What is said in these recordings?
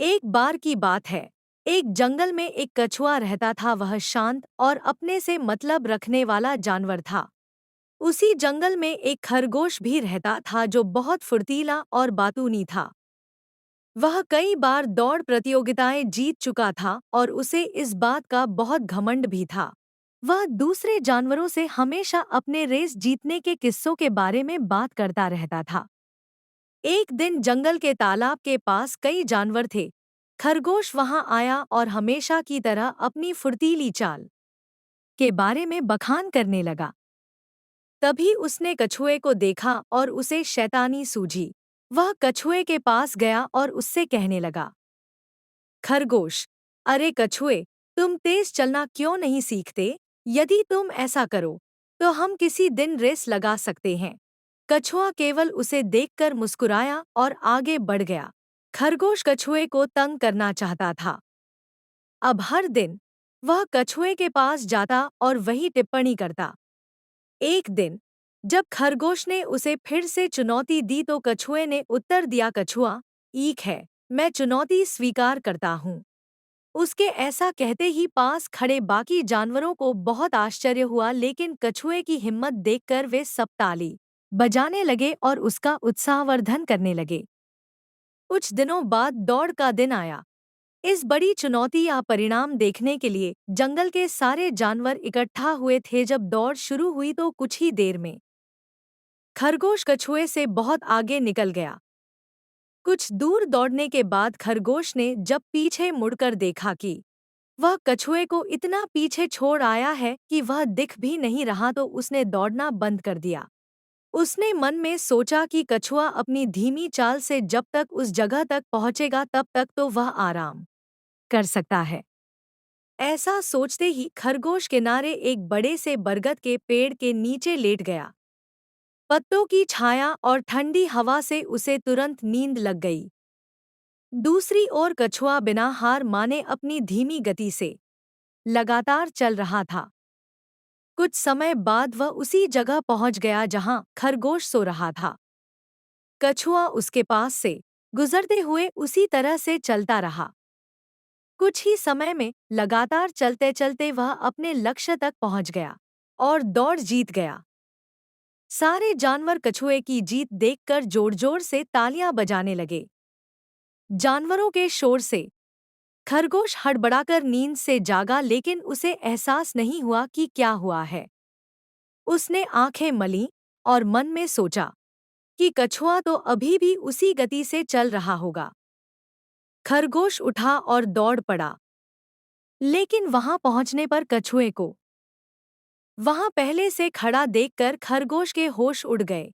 एक बार की बात है। एक जंगल में एक कछुआ रहता था। वह शांत और अपने से मतलब रखने वाला जानवर था। उसी जंगल में एक खरगोश भी रहता था जो बहुत फुर्तीला और बातूनी था। वह कई बार दौड़ प्रतियोगिताएं जीत चुका था और उसे इस बात का बहुत घमंड भी था। वह दूसरे जानवरों से हमेशा अपने रेस जीतने के किस्सों के बारे में बात करता रहता था। एक दिन जंगल के तालाब के पास कई जानवर थे। खरगोश वहां आया और हमेशा की तरह अपनी फुर्तीली चाल के बारे में बखान करने लगा। तभी उसने कछुए को देखा और उसे शैतानी सूझी। वह कछुए के पास गया और उससे कहने लगा, खरगोश, अरे कछुए, तुम तेज चलना क्यों नहीं सीखते? यदि तुम ऐसा करो तो हम किसी दिन रेस लगा सकते हैं। कछुआ केवल उसे देखकर मुस्कुराया और आगे बढ़ गया। खरगोश कछुए को तंग करना चाहता था। अब हर दिन वह कछुए के पास जाता और वही टिप्पणी करता। एक दिन जब खरगोश ने उसे फिर से चुनौती दी तो कछुए ने उत्तर दिया, कछुआ, ठीक है, मैं चुनौती स्वीकार करता हूँ। उसके ऐसा कहते ही पास खड़े बाकी जानवरों को बहुत आश्चर्य हुआ, लेकिन कछुए की हिम्मत देखकर वे सब ताली बजाने लगे और उसका उत्साहवर्धन करने लगे। कुछ दिनों बाद दौड़ का दिन आया। इस बड़ी चुनौती या परिणाम देखने के लिए जंगल के सारे जानवर इकट्ठा हुए थे। जब दौड़ शुरू हुई तो कुछ ही देर में खरगोश कछुए से बहुत आगे निकल गया। कुछ दूर दौड़ने के बाद खरगोश ने जब पीछे मुड़कर देखा कि वह कछुए को इतना पीछे छोड़ आया है कि वह दिख भी नहीं रहा तो उसने दौड़ना बंद कर दिया। उसने मन में सोचा कि कछुआ अपनी धीमी चाल से जब तक उस जगह तक पहुंचेगा तब तक तो वह आराम कर सकता है। ऐसा सोचते ही खरगोश किनारे एक बड़े से बरगद के पेड़ के नीचे लेट गया। पत्तों की छाया और ठंडी हवा से उसे तुरंत नींद लग गई। दूसरी ओर कछुआ बिना हार माने अपनी धीमी गति से लगातार चल रहा था। कुछ समय बाद वह उसी जगह पहुंच गया जहां खरगोश सो रहा था। कछुआ उसके पास से गुजरते हुए उसी तरह से चलता रहा। कुछ ही समय में लगातार चलते चलते वह अपने लक्ष्य तक पहुंच गया और दौड़ जीत गया। सारे जानवर कछुए की जीत देखकर जोर जोर से तालियां बजाने लगे। जानवरों के शोर से खरगोश हड़बड़ाकर नींद से जागा, लेकिन उसे एहसास नहीं हुआ कि क्या हुआ है। उसने आंखें मलीं और मन में सोचा कि कछुआ तो अभी भी उसी गति से चल रहा होगा। खरगोश उठा और दौड़ पड़ा, लेकिन वहां पहुंचने पर कछुए को वहां पहले से खड़ा देखकर खरगोश के होश उड़ गए।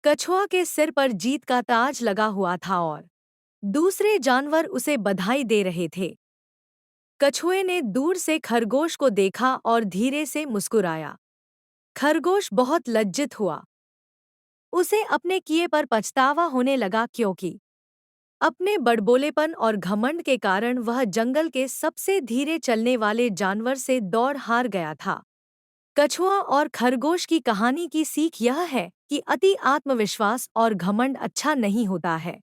कछुआ के सिर पर जीत का ताज लगा हुआ था और दूसरे जानवर उसे बधाई दे रहे थे। कछुए ने दूर से खरगोश को देखा और धीरे से मुस्कुराया। खरगोश बहुत लज्जित हुआ। उसे अपने किए पर पछतावा होने लगा, क्योंकि अपने बड़बोलेपन और घमंड के कारण वह जंगल के सबसे धीरे चलने वाले जानवर से दौड़ हार गया था। कछुआ और खरगोश की कहानी की सीख यह है कि अति आत्मविश्वास और घमंड अच्छा नहीं होता है।